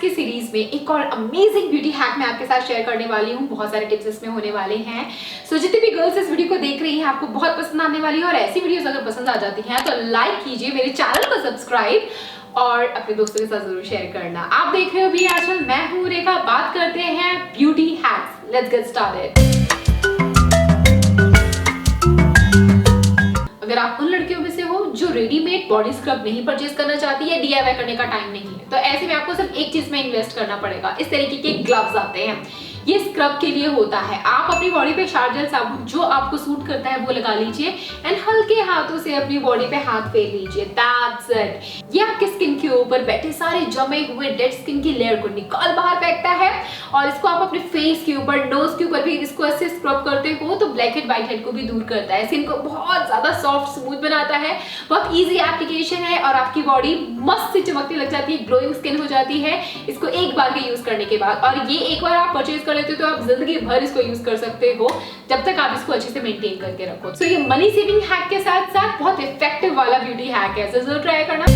की सीरीज में एक और अमेजिंग ब्यूटी हैक मैं आपके साथ शेयर करने वाली हूँ। बहुत सारे टिप्स इसमें होने वाले हैं। सो जितनी भी गर्ल्स इस वीडियो को देख रही हैं आपको बहुत पसंद आने वाली है, और ऐसी वीडियोस अगर पसंद आ जाती हैं तो लाइक कीजिए, मेरे चैनल को सब्सक्राइब और अपने दोस्तों के साथ जरूर शेयर करना। आप देख रहे हो भी आजकल, मैं हूँ रेखा। बात करते हैं beauty hacks. Let's get started. अगर आप उन लड़कियों में से हो जो रेडीमेड बॉडी स्क्रब नहीं परचेज करना चाहती है, डीआईवाई करने का टाइम नहीं है, तो ऐसे में आपको सिर्फ एक चीज में इन्वेस्ट करना पड़ेगा। इस तरीके के ग्लव्स आते हैं, ये स्क्रब के लिए होता है। आप अपनी बॉडी पे शार जेल साबुन जो आपको सूट करता है वो लगा लीजिए एंड हल्के हाथों से अपनी बॉडी पे हाथ फेर लीजिए। That's it. ये आपके स्किन के ऊपर बैठे सारे जमे हुए डेड स्किन की लेयर को निकाल बाहर फेंकता है, और इसको आप अपने फेस के ऊपर, नोज के ऊपर भी इसको ऐसे स्क्रब करते हो तो ब्लैक हेड व्हाइट हेड को भी दूर करता है। स्किन को बहुत ज्यादा सॉफ्ट स्मूथ बनाता है। बहुत इजी एप्लीकेशन है और आपकी बॉडी मस्त से चमकने लग जाती है, ग्लोइंग स्किन हो जाती है इसको एक बार के यूज करने के बाद। और ये एक बार आप परचेज कर लेते हो तो आप जिंदगी भर इसको यूज कर सकते हो, जब तक आप इसको अच्छे से मेंटेन करके रखो। सो ये मनी सेविंग हैक के साथ साथ बहुत इफेक्टिव वाला ब्यूटी हैक है, जरूर ट्राई करना।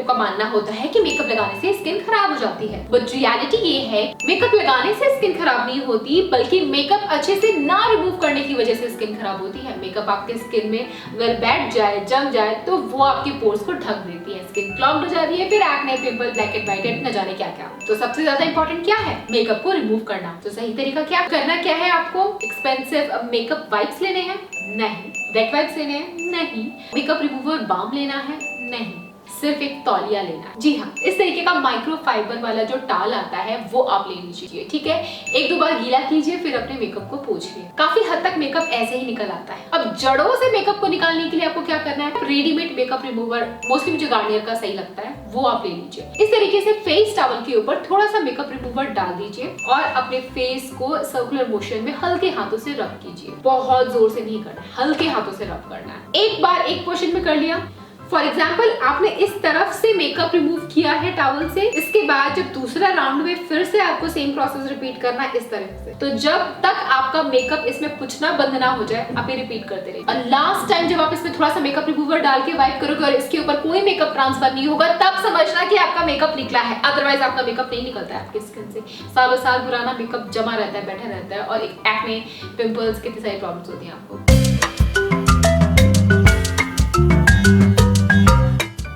का मानना होता है कि मेकअप लगाने से स्किन खराब हो जाती है, बट रियलिटी ये है मेकअप लगाने से स्किन खराब नहीं होती, बल्कि मेकअप अच्छे से ना रिमूव करने की वजह से स्किन खराब होती है। मेकअप आपके स्किन में अगर बैठ जाए, जम जाए तो वो आपके पोर्स को ढक देती है, स्किन क्लॉग्ड हो जाती है, फिर acne, pimple, black head, white head, न जाने क्या क्या। तो सबसे ज्यादा इंपॉर्टेंट क्या है? मेकअप को रिमूव करना। तो सही तरीका क्या करना क्या है? आपको एक्सपेंसिव मेकअप वाइप्स लेने हैं? नहीं। वेट वाइप्स लेने हैं? नहीं। मेकअप रिमूवर बाम लेना है? नहीं। सिर्फ एक तौलिया लेना है। जी हाँ, इस तरीके का माइक्रो फाइबर वाला जो टाल आता है वो आप ले लीजिए, ठीक है। एक दो बार गीला कीजिए, फिर अपने मेकअप को पोंछिए। काफी हद तक मेकअप ऐसे ही निकल आता है। अब जड़ों से मेकअप को निकालने के लिए आपको क्या करना है? रेडीमेड मेकअप रिमूवर, मोस्टली मुझे गार्नियर का सही लगता है, वो आप ले लीजिए। इस तरीके से फेस टॉवल के ऊपर थोड़ा सा मेकअप रिमूवर डाल दीजिए और अपने फेस को सर्कुलर मोशन में हल्के हाथों से रब कीजिए। बहुत जोर से नहीं करना है, हल्के हाथों से रब करना है। एक बार एक पोर्शन में कर लिया, फॉर एग्जाम्पल आपने इस तरफ से मेकअप रिमूव किया है टॉवल से, इसके बाद जब दूसरा राउंड में फिर से आपको सेम प्रोसेस रिपीट करना है इस तरफ से। तो जब तक आपका मेकअप इसमें पुछना बंद ना हो जाए आप ये रिपीट करते रहिए। और लास्ट टाइम जब आप इसमें थोड़ा सा मेकअप रिमूवर डाल के वाइप करोगे और इसके ऊपर कोई मेकअप ट्रांसफर नहीं होगा, तब समझना कि आपका मेकअप निकला है। अदरवाइज आपका मेकअप नहीं निकलता है आपकी स्किन से। सालों साल पुराना मेकअप जमा रहता है, बैठा रहता है, और एक एक्ने, पिंपल्स, कितनी सारी प्रॉब्लम्स होती हैं आपको।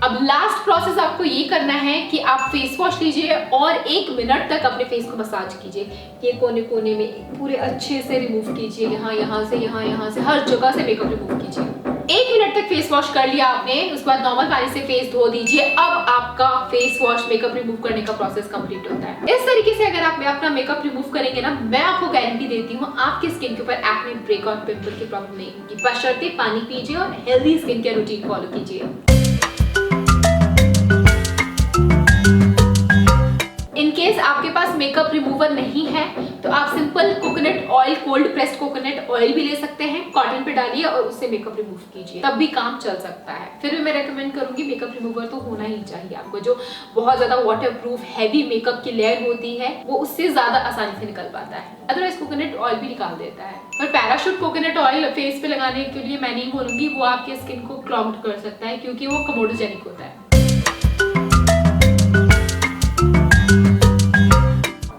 अब लास्ट प्रोसेस आपको ये करना है कि आप फेस वॉश लीजिए और 1 मिनट तक अपने फेस को मसाज कीजिए। ये कोने कोने में पूरे अच्छे से रिमूव कीजिए, यहाँ से हर जगह से मेकअप रिमूव कीजिए। 1 मिनट तक फेस वॉश कर लिया आपने, उसके बाद नॉर्मल पानी से फेस धो दीजिए। अब आपका फेस वॉश मेकअप रिमूव करने का प्रोसेस कंप्लीट होता है। इस तरीके से अगर आप अपना मेकअप रिमूव करेंगे ना, मैं आपको गारंटी देती हूँ आपकी स्किन के ऊपर एक्ने, ब्रेक आउट, पिंपल की प्रॉब्लम नहीं होगी। बशर्ते पानी पीजिए और healthy skin care routine follow कीजिए। इन केस आपके पास मेकअप रिमूवर नहीं है तो आप simple coconut oil, cold pressed coconut oil भी ले सकते हैं। कॉटन पे डालिए और उससे मेकअप रिमूव कीजिए, तब भी काम चल सकता है। फिर भी मैं रेकमेंड करूंगी मेकअप रिमूवर तो होना ही चाहिए आपको। जो बहुत ज्यादा वाटरप्रूफ हैवी मेकअप की लेयर होती है वो उससे ज्यादा आसानी से निकल पाता है, अदरवाइज कोकोनट ऑयल भी निकाल देता है। और पैराशूट कोकोनट ऑयल फेस पे लगाने के लिए मैं नहीं बोलूंगी, वो आपके स्किन को क्लॉग्ड कर सकता है क्योंकि वो कमोडोजेनिक होता है।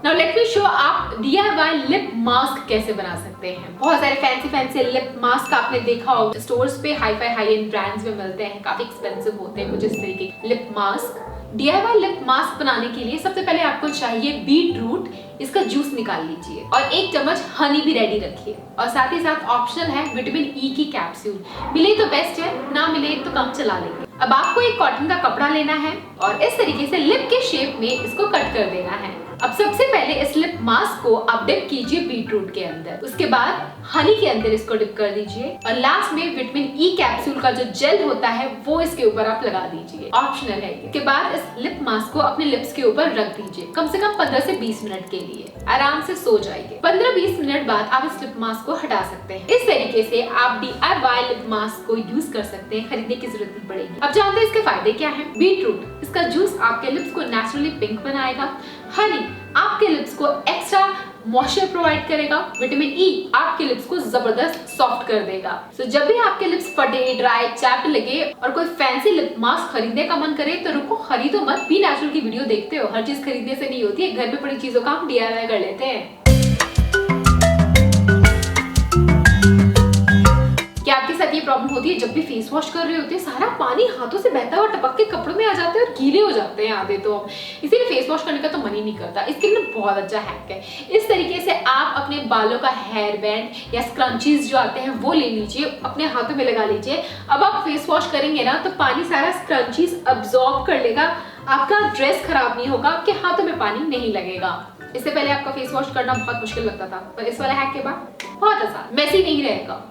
Now let me show आप DIY लिप मास्क कैसे बना सकते हैं। बहुत सारे फैंसी लिप मास्क आपने देखा होगा स्टोर्स पे, हाई एंड ब्रांड्स में मिलते हैं, काफी एक्सपेंसिव होते हैं कुछ इस तरीके के lip mask. DIY lip mask बनाने के लिए सबसे पहले आपको चाहिए बीट रूट, इसका जूस निकाल लीजिए और 1 चम्मच हनी भी रेडी रखिए, और साथ ही साथ ऑप्शनल है विटामिन ई की कैप्सूल। मिले तो बेस्ट है, ना मिले तो कम चला लेंगे। अब आपको एक कॉटन का कपड़ा लेना है और इस तरीके से लिप के शेप में इसको कट कर देना है। अब सबसे पहले इस लिप मास्क को आप डिप कीजिए बीटरूट के अंदर, उसके बाद हनी के अंदर इसको डिप कर दीजिए, और लास्ट में विटामिन ई कैप्सूल का जो जेल होता है वो इसके ऊपर आप लगा दीजिए, ऑप्शनल है। इसके बाद इस लिप मास्क को अपने लिप्स के ऊपर रख दीजिए, कम से कम 15 से 20 मिनट के लिए, आराम से सो जाइए। 15-20 मिनट बाद आप इस लिप मास्क को हटा सकते हैं। इस तरीके से आप DIY लिप मास्क को यूज कर सकते हैं, खरीदने की जरूरत नहीं पड़ेगी। अब जानते हैं इसके फायदे क्या हैं। बीटरूट, इसका जूस आपके लिप्स को नेचुरली पिंक बनाएगा। हनी आपके लिप्स को एक्स्ट्रा मॉइस्चर प्रोवाइड करेगा। विटामिन ई आपके लिप्स को जबरदस्त सॉफ्ट कर देगा। सो जब भी आपके लिप्स फटे, ड्राई, चैप्ड लगे और कोई फैंसी लिप मास्क खरीदने का मन करे तो रुको, खरीदो मत। बी नेचुरल की वीडियो देखते हो, हर चीज खरीदने से नहीं होती है, घर पे पड़ी चीजों का हम DIY कर लेते हैं। क्या आपके साथ ये प्रॉब्लम होती है जब भी फेस वॉश कर रहे होते हैं सारा पानी हाथों से बहता हुआ टपक के कपड़ों में आ जाते हैं और गीले हो जाते हैं आधे तो, इसीलिए फेस वॉश करने का तो मन ही नहीं करता। इसके लिए बहुत अच्छा हैक है। इस तरीके से आप अपने बालों का हेयर बैंड या स्क्रंचीज जो आते हैं वो ले लीजिए, अपने हाथों में लगा लीजिए। अब आप फेस वॉश करेंगे ना तो पानी सारा स्क्रंचीज अब्सॉर्ब कर लेगा, आपका ड्रेस खराब नहीं होगा, आपके हाथों में पानी नहीं लगेगा। इससे पहले आपका फेस वॉश करना बहुत मुश्किल लगता था, पर इस वाले हैक के बाद बहुत आसान, मैसी नहीं रहेगा।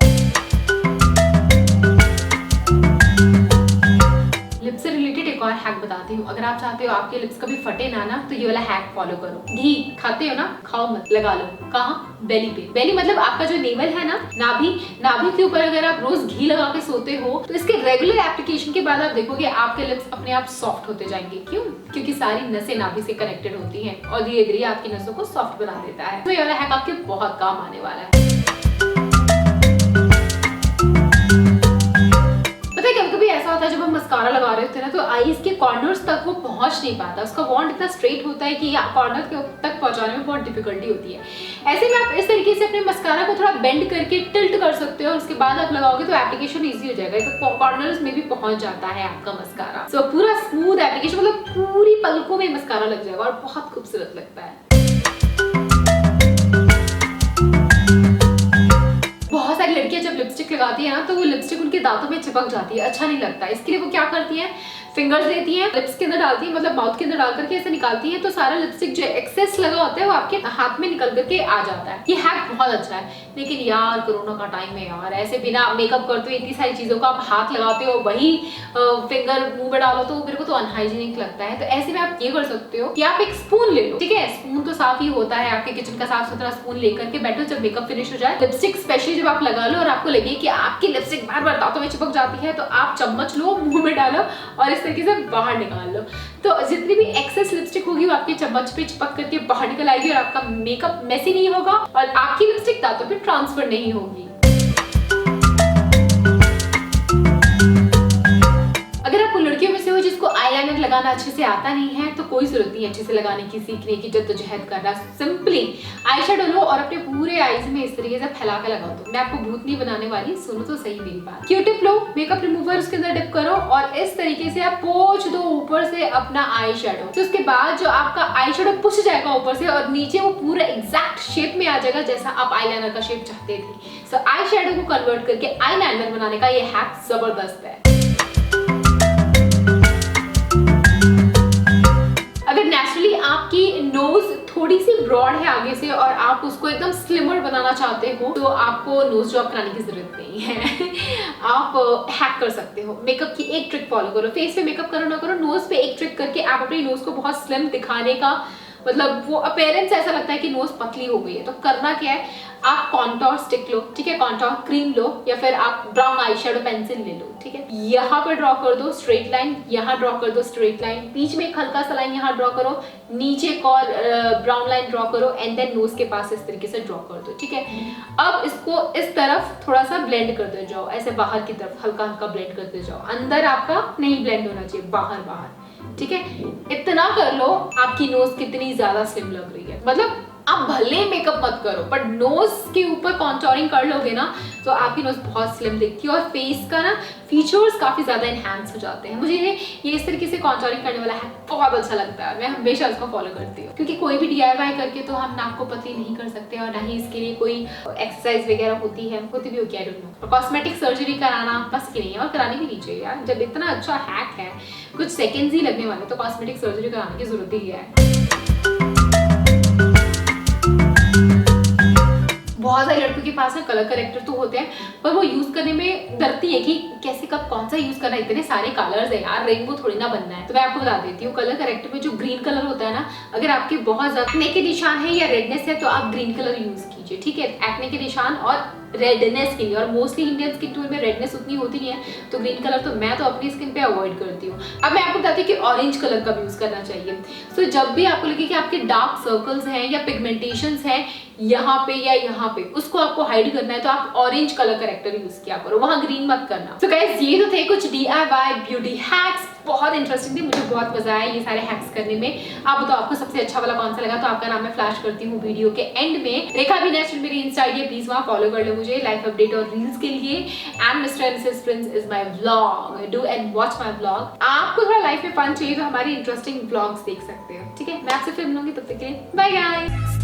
लिप्स से रिलेटेड एक और हैक बताती हूँ। अगर आप चाहते हो आपके लिप्स कभी फटे ना तो ये वाला हैक फॉलो करो। घी खाते हो ना, खाओ मत, लगा लो। कहाँ? बेली पे। बेली मतलब आपका जो नेवल है ना, नाभि के ऊपर अगर आप रोज घी लगा के सोते हो तो इसके रेगुलर एप्लीकेशन के बाद आप देखोगे आपके लिप्स अपने आप सॉफ्ट होते जाएंगे। क्यों? क्योंकि सारी नसें नाभि से कनेक्टेड होती हैं और धीरे धीरे आपकी नसों को सॉफ्ट बना देता है। तो ये वाला हैक आपके बहुत काम आने वाला है। कभी ऐसा होता है जब हम मस्कारा लगा रहे होते हैं ना तो आईज के कॉर्नर्स तक वो पहुंच नहीं पाता, उसका वॉन्ड इतना स्ट्रेट होता है कि कॉर्नर तक पहुंचाने में बहुत डिफिकल्टी होती है। ऐसे में आप इस तरीके से अपने मस्कारा को थोड़ा बेंड करके टिल्ट कर सकते हो और उसके बाद आप लगाओगे तो एप्लीकेशन इजी हो जाएगा, तो कॉर्नर्स में भी पहुंच जाता है आपका मस्कारा। सो पूरा स्मूथ एप्लीकेशन, मतलब पूरी पलकों में मस्कारा लग जाएगा और बहुत खूबसूरत लगता है। बहुत सारी लड़कियां जब लिपस्टिक लगाती है ना तो वो लिपस्टिक उनके दांतों में चिपक जाती है, अच्छा नहीं लगता। इसके लिए वो क्या करती हैं, फिंगर्स लेती हैं, लिप्स के अंदर डालती हैं, मतलब माउथ के अंदर डाल करके ऐसे निकालती हैं, तो सारा लिपस्टिक जो एक्सेस लगा होता है वो आपके हाथ में निकल करके आ जाता है। ये हैक बहुत अच्छा है। लेकिन यार कोरोना का टाइम है यार, ऐसे बिना मेकअप करते हुए इतनी सारी चीजों का आप हाथ लगाते हो, वही फिंगर मुंह में डालो, तो मेरे को तो अनहाइजीनिक लगता है। तो ऐसे में आप ये कर सकते हो कि आप एक स्पून ले लो, ठीक है? स्पून तो साफ ही होता है, आपके किचन का साफ सुथरा स्पून लेकर के बैठो। जब मेकअप फिनिश हो जाए, लिपस्टिक स्पेशली जब आप लगा लो और आपको लगे कि आपकी लिपस्टिक बार बार दांतों में चिपक जाती है, तो आप चम्मच लो, मुंह में डालो और इस तरीके से बाहर निकाल लो। तो जितनी भी एक्सेस लिपस्टिक होगी वो आपके चम्मच पे चिपक करके बाहर निकल आएगी और आपका मेकअप मेसी नहीं होगा और आपकी लिपस्टिक दांतों पे ट्रांसफर नहीं होगी। अगर आप उन लड़कियों में से हो जिसको आईलाइनर लगाना अच्छे से आता नहीं है तो कोई जरूरत नहीं है अच्छे से लगाने की, सीखने की, जद्दोजहद करना। सिंपली आई शेडो लो और अपने पूरे आईज में इस तरीके से फैला के लगा दो। मैं आपको भूत नहीं बनाने वाली, सुनो तो सही मेरी बात। क्यूटिप लो, मेकअप रिमूवर उसके अंदर डिप करो और इस तरीके से आप पोंछ दो ऊपर से अपना आई शेडो। तो उसके बाद जो आपका आई शेडो पुछ जाएगा ऊपर से और नीचे वो पूरा एग्जैक्ट शेप में आ जाएगा जैसा आप आईलाइनर का शेप चाहते थे। सो आई शेडो को कन्वर्ट करके आईलाइनर बनाने का ये हैक जबरदस्त है। अगर नेचुरली आपकी नोज थोड़ी सी ब्रॉड है आगे से और आप उसको एकदम स्लिमर बनाना चाहते हो तो आपको नोज जॉब कराने की जरूरत नहीं है। आप हैक कर सकते हो। मेकअप की एक ट्रिक फॉलो करो, फेस पे मेकअप करो ना करो, नोज पे एक ट्रिक करके आप अपनी नोज को बहुत स्लिम दिखाने का, मतलब वो अपीयरेंस ऐसा लगता है कि नोज पतली हो गई है। तो करना क्या है, आप कॉन्टोर स्टिक लो, ठीक है, कॉन्टोर क्रीम लो या फिर आप ब्राउन आई शेडो पेंसिल ले लो, ठीक है। यहाँ पर ड्रॉ कर दो स्ट्रेट लाइन, यहाँ ड्रॉ कर दो स्ट्रेट लाइन, बीच में एक हल्का सा लाइन यहाँ ड्रॉ करो, नीचे एक और ब्राउन लाइन ड्रॉ करो एंड देन नोज के पास इस तरीके से ड्रॉ कर दो, ठीक है। अब इसको इस तरफ थोड़ा सा ब्लेंड करते जाओ, ऐसे बाहर की तरफ हल्का हल्का ब्लेंड करते जाओ, अंदर आपका नहीं ब्लेंड होना चाहिए, बाहर बाहर, ठीक है। इतना कर लो, आपकी नोज कितनी ज्यादा स्लिम लग रही है। मतलब आप भले मेकअप मत करो बट नोज के ऊपर कॉन्टोरिंग कर लोगे ना तो आपकी नोज बहुत स्लिम दिखती है और फेस का ना फीचर्स काफी ज्यादा एनहांस हो जाते हैं। मुझे ये इस तरीके से कॉन्टोरिंग करने वाला हैक बहुत अच्छा लगता है, मैं हमेशा इसको फॉलो करती हूँ। क्योंकि कोई भी DIY करके तो हम नाक को पतली नहीं कर सकते और ना ही इसके लिए कोई एक्सरसाइज वगैरह होती भी होगी, आई डोंट नो। और कॉस्मेटिक सर्जरी कराना बस की नहीं है और करानी भी नहीं चाहिए यार। जब इतना अच्छा हैक है, कुछ सेकेंड्स ही लगने वाले, तो कॉस्मेटिक सर्जरी कराने की जरूरत ही है। बहुत सारी लड़कियों के पास ना कलर करेक्टर तो होते हैं पर वो यूज करने में डरती है कि कैसे कब कौन सा यूज करना है, इतने सारे कलर्स है यार, रेनबो थोड़ी ना बनना है। तो मैं आपको बता देती हूँ, कलर करेक्टर में जो ग्रीन कलर होता है ना, अगर आपके बहुत ज्यादा एक्ने के निशान है या रेडनेस है तो आप ग्रीन कलर यूज कीजिए, ठीक है। एक्ने के निशान और रेडनेस के लिए, और मोस्टली इंडियन स्किन टोन में रेडनेस उतनी होती नहीं है, तो ग्रीन कलर तो मैं तो अपनी स्किन पे अवॉइड करती हूँ। अब मैं आपको बताती हूँ कि ऑरेंज कलर का यूज करना चाहिए। सो जब भी आपको लगे कि आपके डार्क सर्कल्स हैं या पिगमेंटेशंस हैं यहाँ पे या यहाँ पे, उसको आपको हाइड करना है तो आप ऑरेंज कलर करेक्टर यूज किया करो, वहां ग्रीन मत करना। तो गाइस ये तो थे कुछ DIY ब्यूटी हैक्स, बहुत इंटरेस्टिंग थे, मुझे बहुत मजा आया ये सारे हैक्स करने में। आप बताओ आपको सबसे अच्छा वाला कौन सा लगा, तो आपका नाम मैं फ्लैश करती हूँ वीडियो के एंड में। रेखा भी नेचुरल मेरी इंस्टा आईडी है, प्लीज वहां फॉलो कर लो मुझे लाइफ अपडेट और रील्स के लिए। And mister and Mrs Prince is my vlog, do and watch my vlog. आपको थोड़ा लाइफ में फन चाहिए तो हमारी इंटरेस्टिंग व्लॉग्स देख सकते हो, ठीक है। मैं आपसे फिर मिलूंगी, तब तक के लिए बाय गाइस।